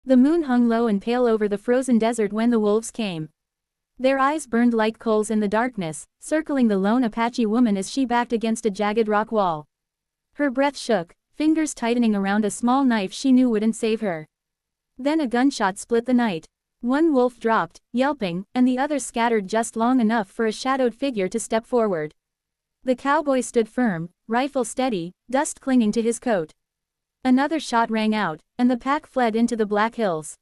The moon hung low and pale over the frozen desert when the wolves came. Their eyes burned like coals in the darkness, circling the lone Apache woman as she backed against a jagged rock wall. Her breath shook, fingers tightening around a small knife she knew wouldn't save her. Then a gunshot split the night. One wolf dropped, yelping, and the other scattered just long enough for a shadowed figure to step forward. The cowboy stood firm, rifle steady, dust clinging to his coat. Another shot rang out, and the pack fled into the Black Hills.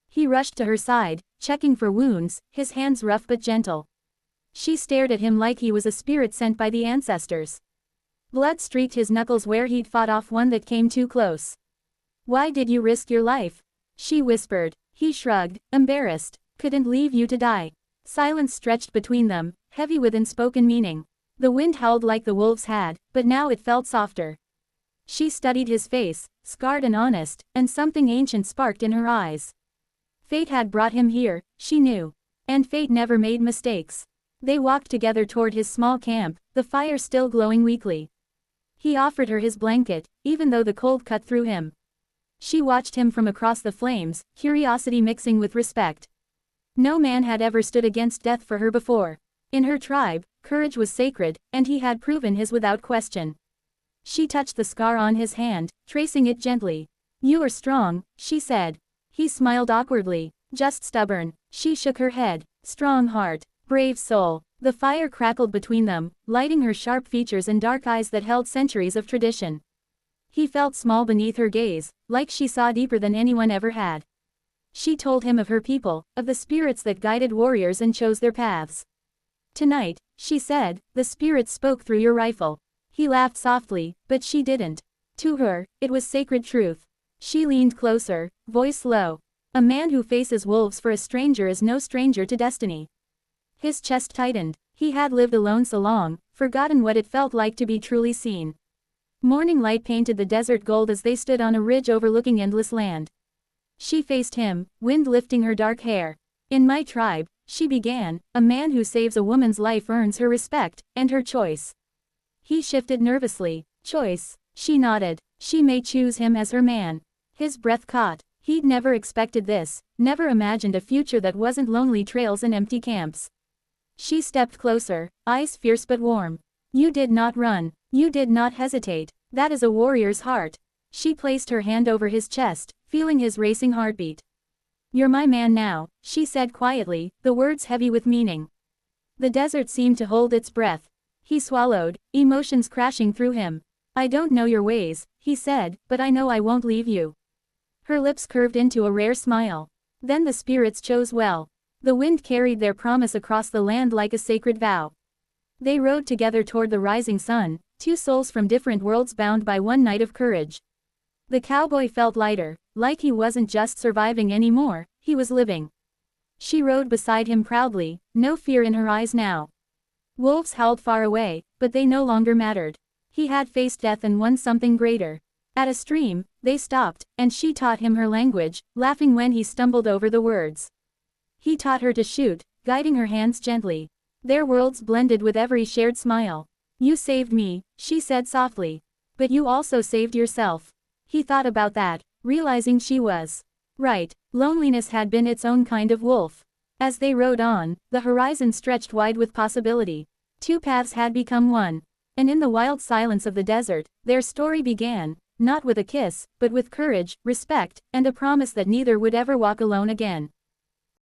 He rushed to her side, checking for wounds, his hands rough but gentle. She stared at him like he was a spirit sent by the ancestors. Blood streaked his knuckles where he'd fought off one that came too close. "Why did you risk your life?" she whispered. He shrugged, embarrassed. "Couldn't leave you to die." Silence stretched between them, heavy with unspoken meaning. The wind howled like the wolves had, but now it felt softer. She studied his face, scarred and honest, and something ancient sparked in her eyes. Fate had brought him here, she knew. And fate never made mistakes. They walked together toward his small camp, the fire still glowing weakly. He offered her his blanket, even though the cold cut through him. She watched him from across the flames, curiosity mixing with respect. No man had ever stood against death for her before. In her tribe, courage was sacred, and he had proven his without question. She touched the scar on his hand, tracing it gently. "You are strong," she said. He smiled awkwardly. "Just stubborn." She shook her head. "Strong heart. Brave soul." The fire crackled between them, lighting her sharp features and dark eyes that held centuries of tradition. He felt small beneath her gaze, like she saw deeper than anyone ever had. She told him of her people, of the spirits that guided warriors and chose their paths. "Tonight," she said, "the spirits spoke through your rifle." He laughed softly, but she didn't. To her, it was sacred truth. She leaned closer, voice low. "A man who faces wolves for a stranger is no stranger to destiny." His chest tightened. He had lived alone so long, forgotten what it felt like to be truly seen. Morning light painted the desert gold as they stood on a ridge overlooking endless land. She faced him, wind lifting her dark hair. "In my tribe," she began, "a man who saves a woman's life earns her respect, and her choice." He shifted nervously. "Choice?" She nodded. "She may choose him as her man." His breath caught. He'd never expected this, never imagined a future that wasn't lonely trails and empty camps. She stepped closer, eyes fierce but warm. "You did not run. You did not hesitate. That is a warrior's heart." She placed her hand over his chest, feeling his racing heartbeat. "You're my man now," she said quietly, the words heavy with meaning. The desert seemed to hold its breath. He swallowed, emotions crashing through him. "I don't know your ways," he said, "but I know I won't leave you." Her lips curved into a rare smile. Then the spirits chose well. The wind carried their promise across the land like a sacred vow. They rode together toward the rising sun, two souls from different worlds bound by one night of courage. The cowboy felt lighter, like he wasn't just surviving anymore, he was living. She rode beside him proudly, no fear in her eyes now. Wolves howled far away, but they no longer mattered. He had faced death and won something greater. At a stream, they stopped, and she taught him her language, laughing when he stumbled over the words. He taught her to shoot, guiding her hands gently. Their worlds blended with every shared smile. "You saved me," she said softly. "But you also saved yourself." He thought about that, realizing she was right. Loneliness had been its own kind of wolf. As they rode on, the horizon stretched wide with possibility. Two paths had become one. And in the wild silence of the desert, their story began, not with a kiss, but with courage, respect, and a promise that neither would ever walk alone again.